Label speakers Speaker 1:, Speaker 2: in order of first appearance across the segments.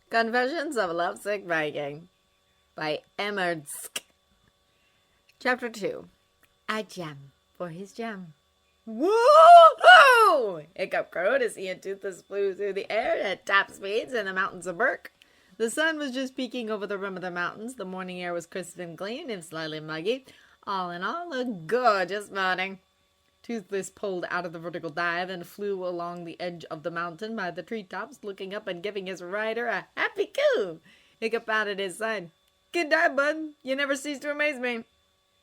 Speaker 1: Confessions of a Lovesick Viking by Emmertsk. Chapter 2. A gem for his gem. Woo-hoo! Hiccup crowed as he and Toothless flew through the air at top speeds in the mountains of Burke. The sun was just peeking over the rim of the mountains. The morning air was crisp and clean, if slightly muggy. All in all, a gorgeous morning. Toothless pulled out of the vertical dive and flew along the edge of the mountain by the treetops, looking up and giving his rider a happy coo. Hiccup patted his side. Good dive, bud. You never cease to amaze me.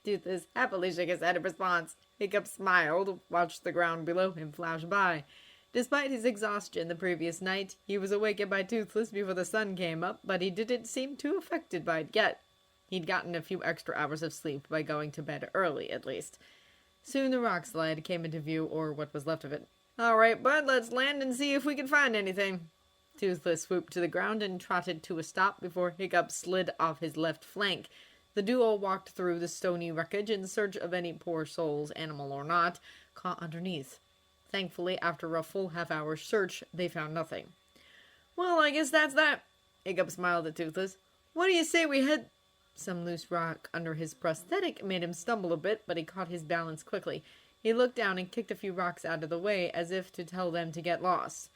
Speaker 1: Toothless happily shook his head in response. Hiccup smiled, watched the ground below him flash by. Despite his exhaustion the previous night, he was awakened by Toothless before the sun came up, but he didn't seem too affected by it yet. He'd gotten a few extra hours of sleep by going to bed early, at least. Soon the rock slide came into view, or what was left of it. All right, bud, let's land and see if we can find anything. Toothless swooped to the ground and trotted to a stop before Hiccup slid off his left flank. The duo walked through the stony wreckage in search of any poor souls, animal or not, caught underneath. Thankfully, after a full half-hour's search, they found nothing. Well, I guess that's that. Hiccup smiled at Toothless. What do you say we head... Some loose rock under his prosthetic made him stumble a bit, but he caught his balance quickly. He looked down and kicked a few rocks out of the way, as if to tell them to get lost.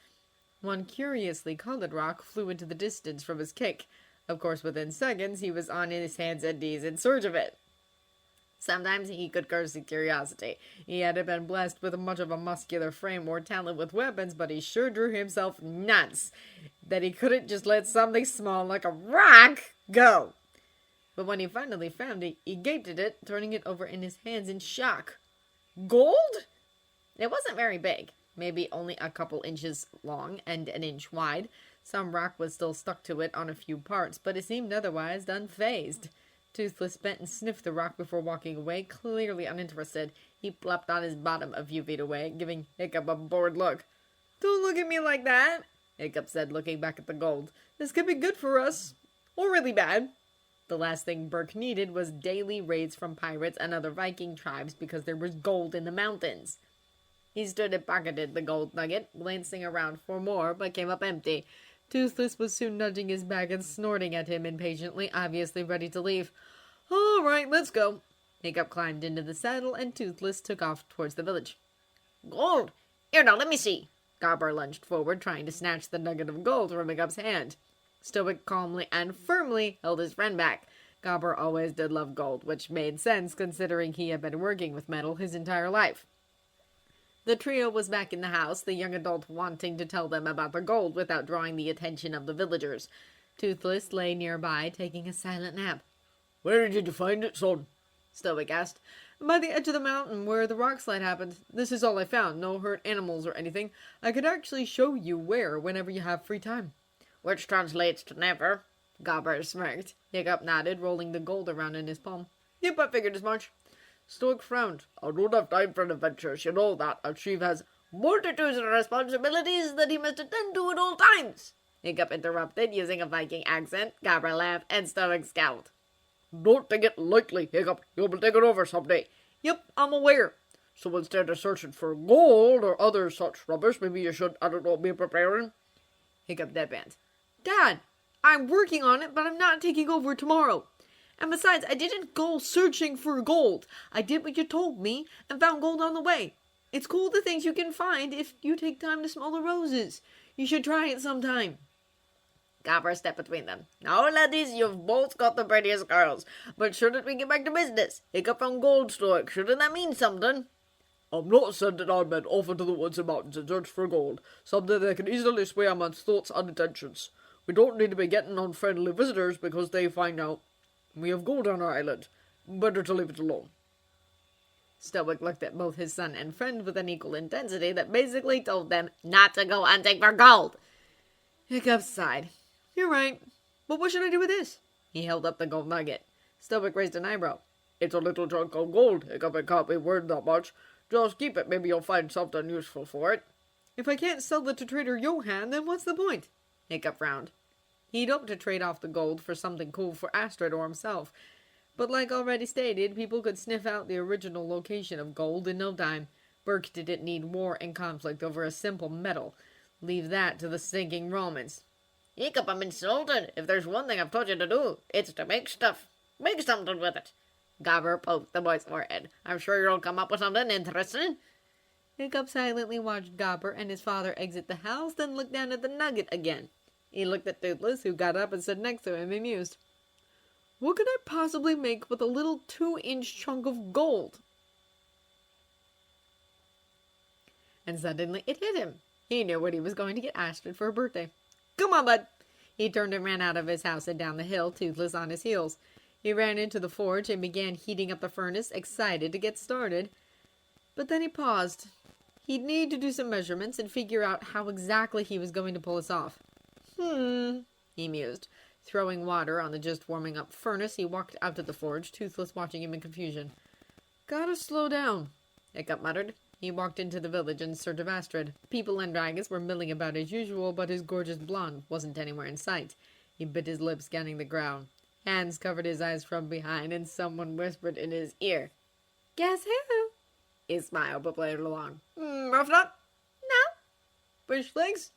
Speaker 1: One curiously colored rock flew into the distance from his kick. Of course, within seconds, he was on his hands and knees in search of it. Sometimes he could curse his curiosity. He hadn't been blessed with much of a muscular frame or talent with weapons, but he sure drew himself nuts that he couldn't just let something small like a rock go. But when he finally found it, he gaped at it, turning it over in his hands in shock. Gold? It wasn't very big, maybe only a couple inches long and an inch wide. Some rock was still stuck to it on a few parts, but it seemed otherwise unfazed. Toothless bent and sniffed the rock before walking away, clearly uninterested. He plopped on his bottom a few feet away, giving Hiccup a bored look. Don't look at me like that, Hiccup said, looking back at the gold. This could be good for us, or really bad. The last thing Burke needed was daily raids from pirates and other Viking tribes because there was gold in the mountains. He stood and pocketed the gold nugget, glancing around for more, but came up empty. Toothless was soon nudging his bag and snorting at him impatiently, obviously ready to leave. All right, let's go. Hiccup climbed into the saddle, and Toothless took off towards the village. Gold! Here, now, let me see. Gobber lunged forward, trying to snatch the nugget of gold from Hiccup's hand. Stoic calmly and firmly held his friend back. Gobber always did love gold, which made sense considering he had been working with metal his entire life. The trio was back in the house, the young adult wanting to tell them about the gold without drawing the attention of the villagers. Toothless lay nearby, taking a silent nap. Where did you find it, son? Stoic asked. By the edge of the mountain where the rock slide happened. This is all I found, no hurt animals or anything. I could actually show you where whenever you have free time. Which translates to never. Gobber smirked. Hiccup nodded, rolling the gold around in his palm. Yep, I figured as much. Stoic frowned. I don't have time for adventures, you know that. A chief has multitudes of responsibilities that he must attend to at all times. Hiccup interrupted, using a Viking accent. Gobber laughed, and Stoic scowled. Don't take it lightly, Hiccup. You'll be taken over someday. Yep, I'm aware. So instead of searching for gold or other such rubbish, maybe you should, I don't know, be preparing. Hiccup deadpanned. Dad, I'm working on it, but I'm not taking over tomorrow. And besides, I didn't go searching for gold. I did what you told me and found gold on the way. It's cool the things you can find if you take time to smell the roses. You should try it sometime. Gobber stepped between them. Now, laddies, you've both got the prettiest girls. But shouldn't we get back to business? Hiccup found gold, Stoic. Shouldn't that mean something? I'm not sending our men off into the woods and mountains in search for gold. Someday they can easily sway a man's thoughts and intentions. We don't need to be getting on friendly visitors because they find out we have gold on our island. Better to leave it alone. Stoic looked at both his son and friend with an equal intensity that basically told them not to go hunting for gold. Hiccup sighed. You're right. But what should I do with this? He held up the gold nugget. Stoic raised an eyebrow. It's a little chunk of gold, Hiccup. It can't be worth that much. Just keep it. Maybe you'll find something useful for it. If I can't sell it to Trader Johann, then what's the point? Hiccup frowned. He'd hoped to trade off the gold for something cool for Astrid or himself. But like already stated, people could sniff out the original location of gold in no time. Burke didn't need war and conflict over a simple metal. Leave that to the stinking Romans.
Speaker 2: Hiccup, I'm insulted. If there's one thing I've taught you to do, it's to make stuff. Make something with it. Gobber poked the boy's forehead. I'm sure you'll come up with something interesting.
Speaker 1: Hiccup silently watched Gobber and his father exit the house, then looked down at the nugget again. He looked at Toothless, who got up and stood next to him, amused. What could I possibly make with a little 2-inch chunk of gold? And suddenly it hit him. He knew what he was going to get Astrid for her birthday. Come on, bud. He turned and ran out of his house and down the hill, Toothless on his heels. He ran into the forge and began heating up the furnace, excited to get started. But then he paused. He'd need to do some measurements and figure out how exactly he was going to pull this off. He mused. Throwing water on the just warming up furnace, he walked out of the forge, Toothless watching him in confusion. Gotta slow down, Hiccup muttered. He walked into the village in search of Astrid. People and dragons were milling about as usual, but his gorgeous blonde wasn't anywhere in sight. He bit his lip, scanning the ground. Hands covered his eyes from behind, and someone whispered in his ear. Guess who? He smiled, but played along.
Speaker 2: Rough Nut?
Speaker 1: No.
Speaker 2: Bush Legs?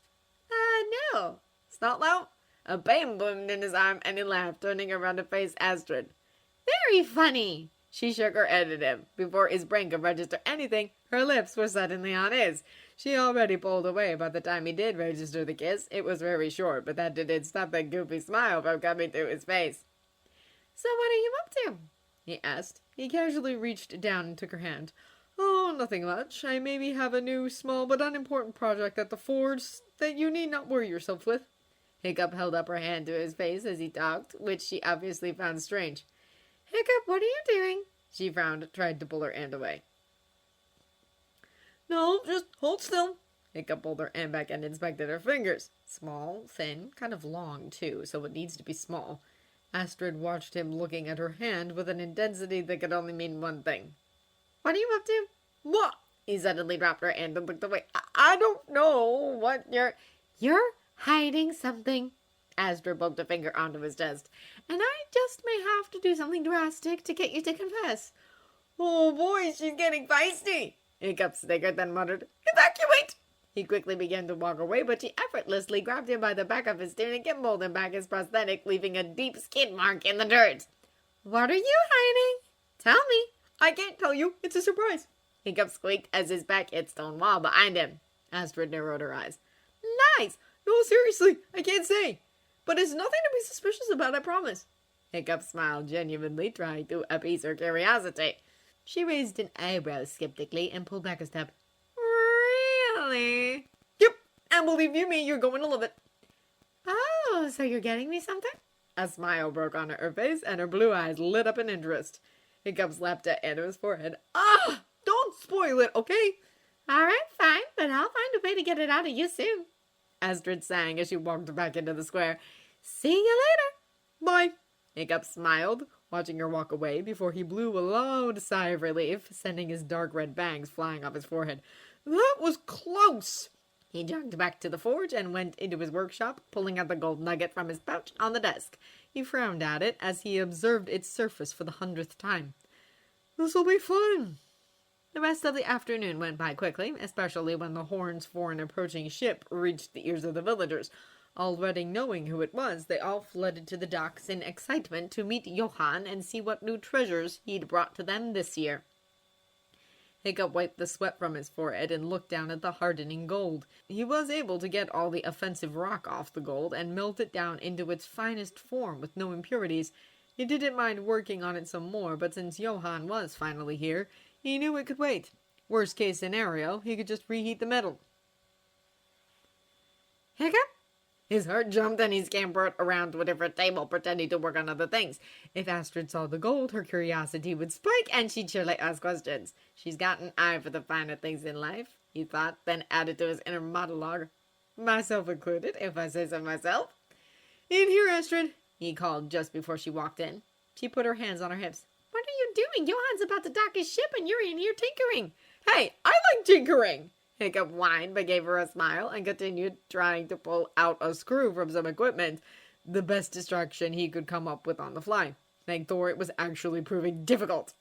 Speaker 1: No.
Speaker 2: Snotlout? A pain bloomed in his arm, and he laughed, turning around to face Astrid.
Speaker 1: Very funny.
Speaker 2: She shook her head at him. Before his brain could register anything, her lips were suddenly on his. She already pulled away by the time he did register the kiss. It was very short, but that didn't stop that goofy smile from coming to his face.
Speaker 1: So what are you up to? He asked. He casually reached down and took her hand. Oh, nothing much. I maybe have a new, small but unimportant project at the forge that you need not worry yourself with.
Speaker 2: Hiccup held up her hand to his face as he talked, which she obviously found strange.
Speaker 1: Hiccup, what are you doing?
Speaker 2: She frowned, tried to pull her hand away.
Speaker 1: No, just hold still.
Speaker 2: Hiccup pulled her hand back and inspected her fingers. Small, thin, kind of long, too, so it needs to be small.
Speaker 1: Astrid watched him looking at her hand with an intensity that could only mean one thing.
Speaker 2: What are you up to? What? He suddenly dropped her hand and looked away. I don't know what
Speaker 1: You're hiding something.
Speaker 2: Astrid poked a finger onto his chest.
Speaker 1: And I just may have to do something drastic to get you to confess.
Speaker 2: Oh boy, she's getting feisty. Hiccup snickered, then muttered, Evacuate! He quickly began to walk away, but she effortlessly grabbed him by the back of his tunic and pulled him back his prosthetic, leaving a deep skid mark in the dirt.
Speaker 1: What are you hiding?
Speaker 2: Tell me. I can't tell you. It's a surprise. Hiccup squeaked as his back hit stone wall behind him. Astrid narrowed her eyes.
Speaker 1: Lies! No, seriously, I can't say. But it's nothing to be suspicious about, I promise.
Speaker 2: Hiccup smiled genuinely, trying to appease her curiosity.
Speaker 1: She raised an eyebrow skeptically and pulled back a step.
Speaker 2: Really?
Speaker 1: Yep, and believe you me, you're going to love it.
Speaker 2: Oh, so you're getting me something? A smile broke on her face, and her blue eyes lit up in interest. Hiccup slapped her hand to his forehead.
Speaker 1: Ah! Don't spoil it, okay?
Speaker 2: All right, fine, but I'll find a way to get it out of you soon. Astrid sang as she walked back into the square. See you later.
Speaker 1: Bye.
Speaker 2: Hiccup smiled, watching her walk away before he blew a loud sigh of relief, sending his dark red bangs flying off his forehead.
Speaker 1: That was close.
Speaker 2: He jogged back to the forge and went into his workshop, pulling out the gold nugget from his pouch on the desk.
Speaker 1: He frowned at it as he observed its surface for the 100th time. This'll be fun.
Speaker 2: The rest of the afternoon went by quickly, especially when the horns for an approaching ship reached the ears of the villagers. Already knowing who it was, they all flooded to the docks in excitement to meet Johann and see what new treasures he'd brought to them this year. Hiccup wiped the sweat from his forehead and looked down at the hardening gold. He was able to get all the offensive rock off the gold and melt it down into its finest form with no impurities. He didn't mind working on it some more, but since Johann was finally here, he knew it could wait. Worst case scenario, he could just reheat the metal.
Speaker 1: Hiccup?
Speaker 2: His heart jumped and he scampered around to a different table, pretending to work on other things.
Speaker 1: If Astrid saw the gold, her curiosity would spike and she'd surely ask questions.
Speaker 2: She's got an eye for the finer things in life, he thought, then added to his inner monologue. Myself included, if I say so myself.
Speaker 1: In here, Astrid,
Speaker 2: he called just before she walked in. She put her hands on her hips.
Speaker 1: What are you doing? Johann's about to dock his ship and you're in here tinkering.
Speaker 2: Hey, I like tinkering! Hiccup whined, but gave her a smile and continued trying to pull out a screw from some equipment, the best distraction he could come up with on the fly. Thank Thor, it was actually proving difficult.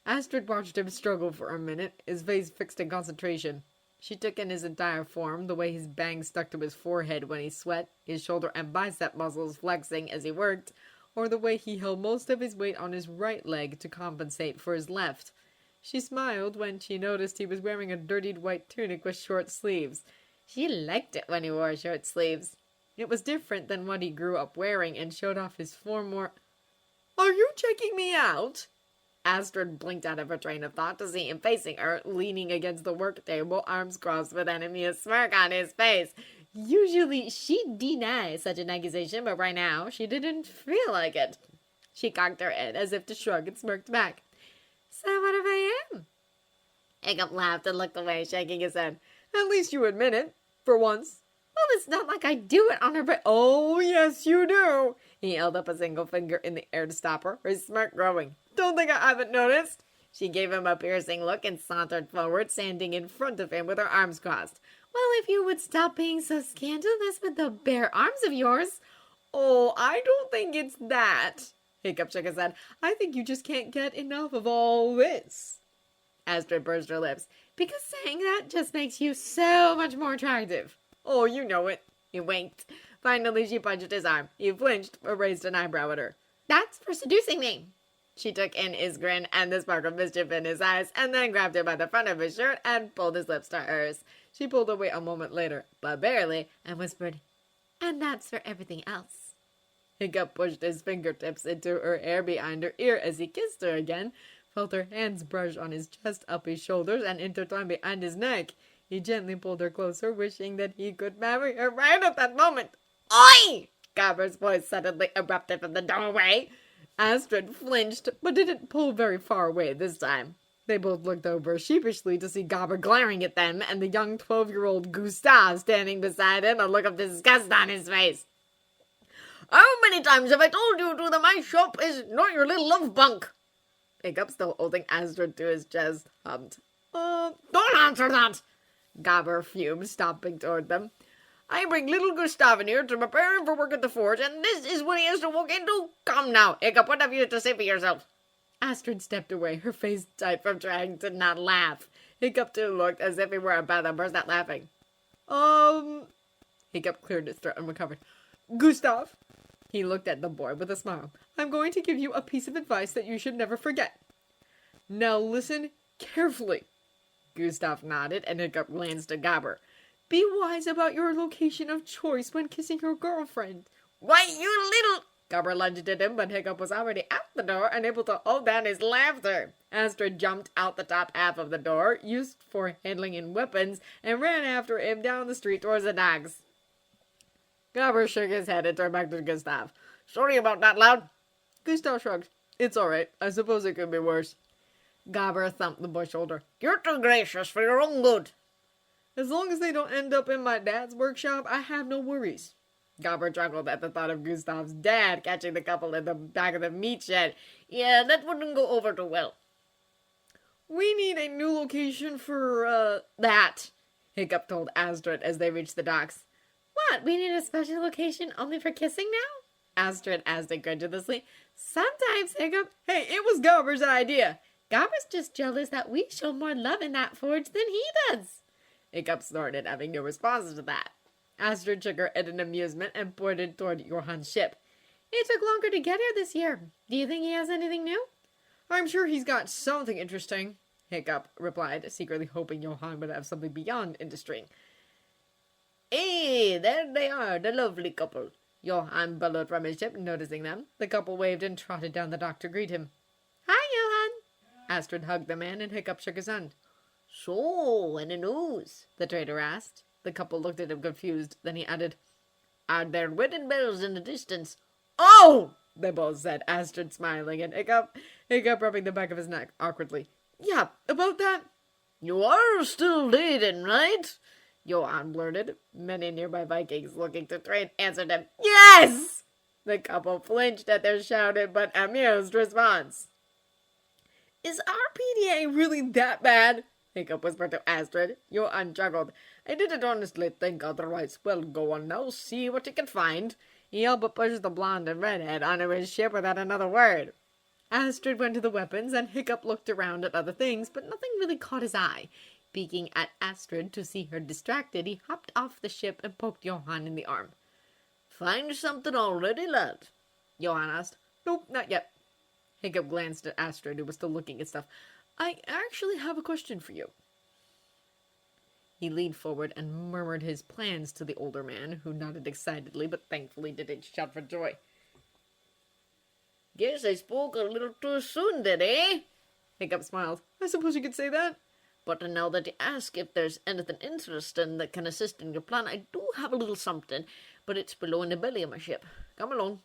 Speaker 2: Astrid watched him struggle for a minute, his face fixed in concentration. She took in his entire form, the way his bangs stuck to his forehead when he sweat, his shoulder and bicep muscles flexing as he worked, or the way he held most of his weight on his right leg to compensate for his left. She smiled when she noticed he was wearing a dirtied white tunic with short sleeves. She liked it when he wore short sleeves. It was different than what he grew up wearing and showed off his form more. "Are you checking me out?" Astrid blinked out of her train of thought to see him facing her, leaning against the work table, arms crossed with an amused smirk on his face. Usually she'd deny such an accusation, but right now she didn't feel like it. She cocked her head as if to shrug and smirked back. "So what if I am?" Hiccup laughed and looked away, shaking his head. "At least you admit it, for once." "Well, it's not like I do it on her "Oh, yes, you do." He held up a single finger in the air to stop her, his smirk growing. "Don't think I haven't noticed." She gave him a piercing look and sauntered forward, standing in front of him with her arms crossed. "Well, if you would stop being so scandalous with the bare arms of yours." "Oh, I don't think it's that." Hiccup shook his head. "I think you just can't get enough of all this." Astrid pursed her lips. "Because saying that just makes you so much more attractive." "Oh, you know it." He winked. Finally, she punched his arm. He flinched, but raised an eyebrow at her. "That's for seducing me." She took in his grin and the spark of mischief in his eyes, and then grabbed him by the front of his shirt and pulled his lips to hers. She pulled away a moment later, but barely, and whispered, "And that's for everything else." Hiccup pushed his fingertips into her hair behind her ear as he kissed her again, felt her hands brush on his chest, up his shoulders, and intertwine behind his neck. He gently pulled her closer, wishing that he could marry her right at that moment. "Oi!" Gobber's voice suddenly erupted from the doorway. Astrid flinched, but didn't pull very far away this time. They both looked over sheepishly to see Gobber glaring at them, and the young 12-year-old Gustav standing beside him, a look of disgust on his face. "How many times have I told you that my shop is not your little love bunk?" Hiccup, still holding Astrid to his chest, hummed. Don't answer that!" Gobber fumed, stomping toward them. "I bring little Gustav in here to prepare him for work at the forge, and this is what he has to walk into? Come now, Hiccup, what have you to say for yourself?" Astrid stepped away, her face tight from trying to not laugh. Hiccup, too, looked as if he were about to burst out laughing. Hiccup cleared his throat and recovered. "Gustav." He looked at the boy with a smile. "I'm going to give you a piece of advice that you should never forget. Now listen carefully." Gustav nodded, and Hiccup glanced at Gobber. "Be wise about your location of choice when kissing your girlfriend." "Why, you little—" Gobber lunged at him, but Hiccup was already out the door, unable to hold down his laughter. Astrid jumped out the top half of the door, used for handling in weapons, and ran after him down the street towards the docks. Gobber shook his head and turned back to Gustav. "Sorry about that, Loud." Gustav shrugged. "It's all right. I suppose it could be worse." Gobber thumped the boy's shoulder. "You're too gracious for your own good." "As long as they don't end up in my dad's workshop, I have no worries." Gobber chuckled at the thought of Gustav's dad catching the couple in the back of the meat shed. "Yeah, that wouldn't go over too well." "We need a new location for, that," Hiccup told Astrid as they reached the docks. "What, we need a special location only for kissing now?" Astrid asked incredulously. "Sometimes, Hiccup." "Hey, it was Gobber's idea." "Gobber's just jealous that we show more love in that forge than he does." Hiccup snorted, having no response to that. Astrid shook her head in amusement and pointed toward Johan's ship. "It took longer to get here this year. Do you think he has anything new?" "I'm sure he's got something interesting," Hiccup replied, secretly hoping Johan would have something beyond industry. "Hey, there they are, the lovely couple," Johan bellowed from his ship, noticing them. The couple waved and trotted down the dock to greet him. "Hi, Johan." Astrid hugged the man, and Hiccup shook his hand. "So, any news?" the trader asked. The couple looked at him confused. Then he added, "Are there wedding bells in the distance?" "Oh!" they both said, Astrid smiling, and Hiccup rubbing the back of his neck awkwardly. "Yeah, about that." "You are still dating, right?" Johan blurted. Many nearby Vikings looking to trade answered him, "Yes!" The couple flinched at their shouted but amused response. "Is our PDA really that bad?" Hiccup whispered to Astrid. Johan chuckled. "I didn't honestly think otherwise. Well, go on now, see what you can find." He all but pushed the blonde and redhead onto his ship without another word. Astrid went to the weapons, and Hiccup looked around at other things, but nothing really caught his eye. Peeking at Astrid to see her distracted, he hopped off the ship and poked Johann in the arm.
Speaker 3: Find something already, lad?
Speaker 2: Johann asked. Nope, not yet. Hiccup glanced at Astrid, who was still looking at stuff. I actually have a question for you. He leaned forward and murmured his plans to the older man, who nodded excitedly, but thankfully didn't shout for joy.
Speaker 3: Guess I spoke a little too soon, did eh?
Speaker 2: Hiccup smiled. I suppose you could say that.
Speaker 3: But now that you ask if there's anything interesting that can assist in your plan, I do have a little something, but it's below in the belly of my ship. Come along.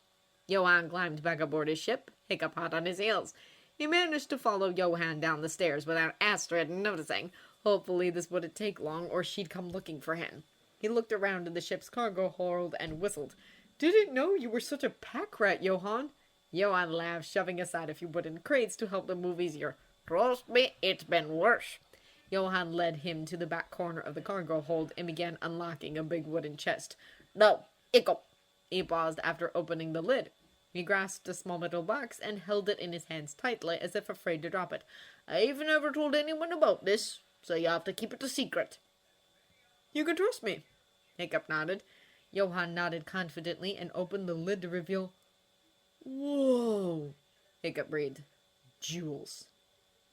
Speaker 2: Johann climbed back aboard his ship, Hiccup hot on his heels. He managed to follow Johann down the stairs without Astrid noticing. Hopefully this wouldn't take long, or she'd come looking for him. He looked around in the ship's cargo hold and whistled. Didn't know you were such a pack rat, Johann. Johann laughed, shoving aside a few wooden crates to help them move easier.
Speaker 3: Trust me, it's been worse.
Speaker 2: Johann led him to the back corner of the cargo hold and began unlocking a big wooden chest.
Speaker 3: Now, Hiccup.
Speaker 2: He paused after opening the lid. He grasped a small metal box and held it in his hands tightly, as if afraid to drop it.
Speaker 3: I've never told anyone about this, so you have to keep it a secret.
Speaker 2: You can trust me. Hiccup nodded. Johann nodded confidently and opened the lid to reveal... Whoa! Hiccup breathed. Jewels.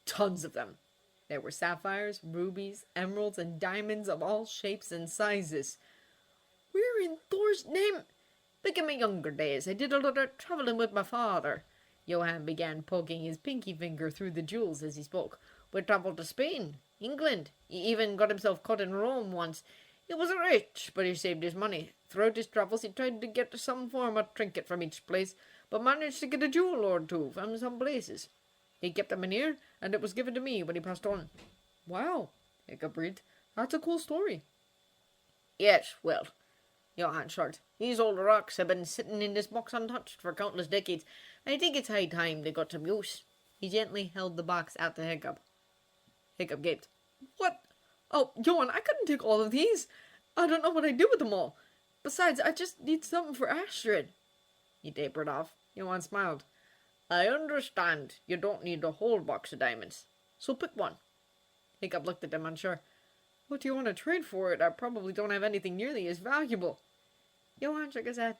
Speaker 2: Tons of them. There were sapphires, rubies, emeralds, and diamonds of all shapes and sizes. Where in Thor's name...
Speaker 3: Back in my younger days, I did a lot of travelling with my father.
Speaker 2: Johann began poking his pinky finger through the jewels as he spoke.
Speaker 3: We travelled to Spain, England. He even got himself caught in Rome once. He was rich, but he saved his money. Throughout his travels, he tried to get some form of trinket from each place, but managed to get a jewel or two from some places. He kept them in here, and it was given to me when he passed on.
Speaker 2: Wow, Hiccup breathed. That's a cool story.
Speaker 3: Yes, well, Johann shrugged. These old rocks have been sitting in this box untouched for countless decades. I think it's high time they got some use.
Speaker 2: He gently held the box out to Hiccup. Hiccup gaped. What? Oh, Johann, I couldn't take all of these. I don't know what I'd do with them all. Besides, I just need something for Astrid.
Speaker 3: He tapered off. Johann smiled. I understand you don't need a whole box of diamonds, so pick one.
Speaker 2: Hiccup looked at him unsure. What do you want to trade for it? I probably don't have anything nearly as valuable.
Speaker 3: Johann shook his head.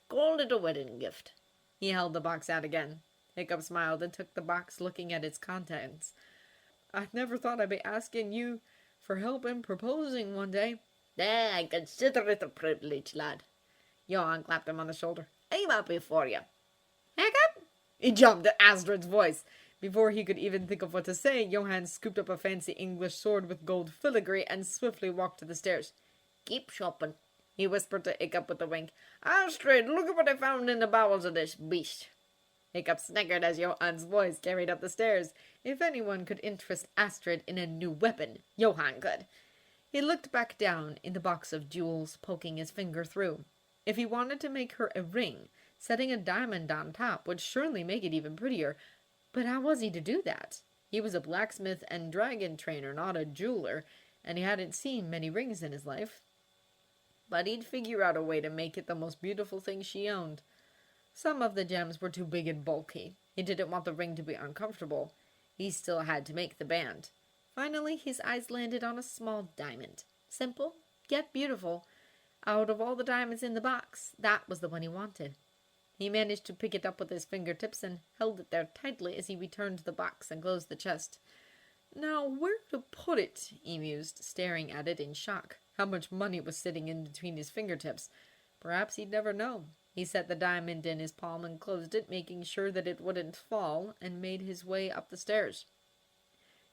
Speaker 3: Call it a wedding gift.
Speaker 2: He held the box out again. Hiccup smiled and took the box, looking at its contents. I never thought I'd be asking you for help in proposing one day.
Speaker 3: I consider it a privilege, lad.
Speaker 2: Johann clapped him on the shoulder.
Speaker 3: I'm happy for you.
Speaker 2: Hiccup! He jumped at Astrid's voice. Before he could even think of what to say, Johann scooped up a fancy English sword with gold filigree and swiftly walked to the stairs.
Speaker 3: Keep shopping,
Speaker 2: he whispered to Hiccup with a wink.
Speaker 3: Astrid, look at what I found in the bowels of this beast.
Speaker 2: Hiccup snickered as Johann's voice carried up the stairs. If anyone could interest Astrid in a new weapon, Johann could. He looked back down in the box of jewels, poking his finger through. If he wanted to make her a ring, setting a diamond on top would surely make it even prettier. But how was he to do that? He was a blacksmith and dragon trainer, not a jeweler, and he hadn't seen many rings in his life. But he'd figure out a way to make it the most beautiful thing she owned. Some of the gems were too big and bulky. He didn't want the ring to be uncomfortable. He still had to make the band. Finally, his eyes landed on a small diamond. Simple, yet beautiful. Out of all the diamonds in the box, that was the one he wanted. He managed to pick it up with his fingertips and held it there tightly as he returned to the box and closed the chest. Now, where to put it? He mused, staring at it in shock. How much money was sitting in between his fingertips? Perhaps he'd never know. He set the diamond in his palm and closed it, making sure that it wouldn't fall, and made his way up the stairs.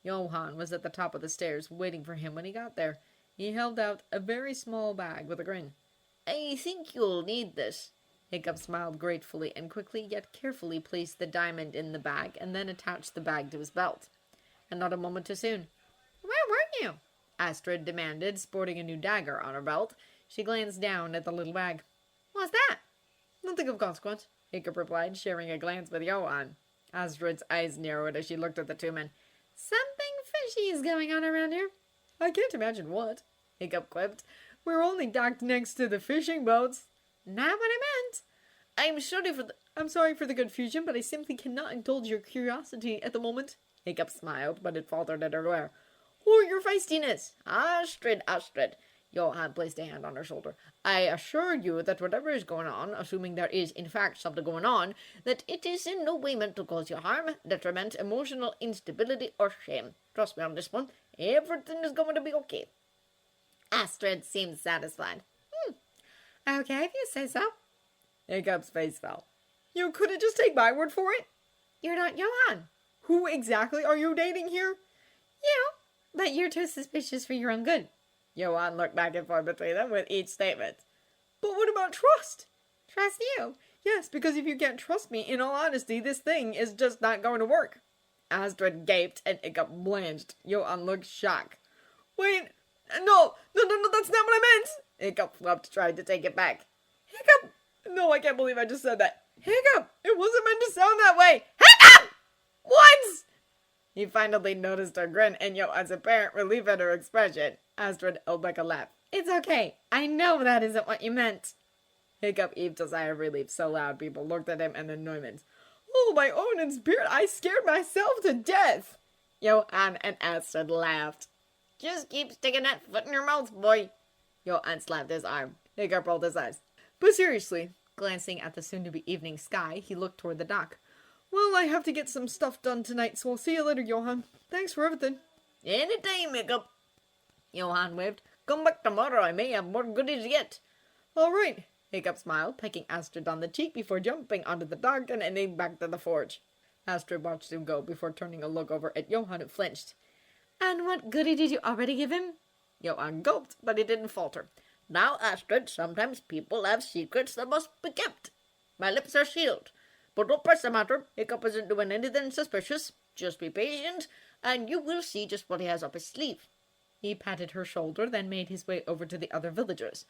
Speaker 2: Johann was at the top of the stairs, waiting for him when he got there. He held out a very small bag with a grin.
Speaker 3: I think you'll need this.
Speaker 2: Hiccup smiled gratefully and quickly yet carefully placed the diamond in the bag and then attached the bag to his belt. And not a moment too soon. Where were you? Astrid demanded, sporting a new dagger on her belt. She glanced down at the little bag. What's that? Nothing of consequence, Hiccup replied, sharing a glance with Johann. Astrid's eyes narrowed as she looked at the two men. Something fishy is going on around here. I can't imagine what, Hiccup quipped. We're only docked next to the fishing boats. Not what I meant. I'm sorry for the confusion, but I simply cannot indulge your curiosity at the moment. Hiccup smiled, but it faltered at her glare.
Speaker 3: Oh, your feistiness! Astrid, Astrid. Johann placed a hand on her shoulder. I assure you that whatever is going on, assuming there is in fact something going on, that it is in no way meant to cause you harm, detriment, emotional instability, or shame. Trust me on this one. Everything is going to be okay.
Speaker 1: Astrid seemed satisfied.
Speaker 2: Okay, if you say so.
Speaker 1: Hiccup's face fell.
Speaker 2: You couldn't just take my word for it?
Speaker 1: You're not Johann.
Speaker 2: Who exactly are you dating here?
Speaker 1: You, but you're too suspicious for your own good.
Speaker 3: Johann looked back and forth between them with each statement.
Speaker 2: But what about trust?
Speaker 1: Trust you.
Speaker 2: Yes, because if you can't trust me, in all honesty, this thing is just not going to work.
Speaker 3: Astrid gaped and Hiccup blanched. Johann looked shocked.
Speaker 2: Wait, no, that's not what I meant.
Speaker 3: Hiccup flubbed, tried to take it back.
Speaker 2: Hiccup! No, I can't believe I just said that. Hiccup! It wasn't meant to sound that way.
Speaker 3: Hiccup!
Speaker 2: What?
Speaker 3: He finally noticed her grin and Johann's apparent relief at her expression. Astrid held back a laugh.
Speaker 1: It's okay. I know that isn't what you meant.
Speaker 3: Hiccup heaved a sigh of relief so loud people looked at him in annoyance.
Speaker 2: Oh, my own and spirit, I scared myself to death.
Speaker 3: Johann and Astrid laughed. Just keep sticking that foot in your mouth, boy. Johann slapped his arm. Hiccup rolled his eyes.
Speaker 2: But seriously, glancing at the soon-to-be evening sky, he looked toward the dock. Well, I have to get some stuff done tonight, so I'll see you later, Johann. Thanks for everything.
Speaker 3: Anytime, Hiccup. Johann waved. Come back tomorrow, I may have more goodies yet.
Speaker 2: All right.
Speaker 3: Hiccup smiled, pecking Astrid on the cheek before jumping onto the dock and heading back to the forge. Astrid watched him go before turning a look over at Johann, who flinched.
Speaker 1: And what goodie did you already give him?
Speaker 3: Johann gulped, but he didn't falter. Now, Astrid, sometimes people have secrets that must be kept. My lips are sealed. But don't press the matter. Hiccup isn't doing anything suspicious. Just be patient, and you will see just what he has up his sleeve.
Speaker 2: He patted her shoulder, then made his way over to the other villagers.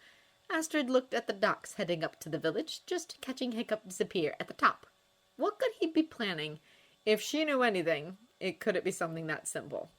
Speaker 2: Astrid looked at the docks heading up to the village, just catching Hiccup disappear at the top. What could he be planning? If she knew anything, could it be something that simple?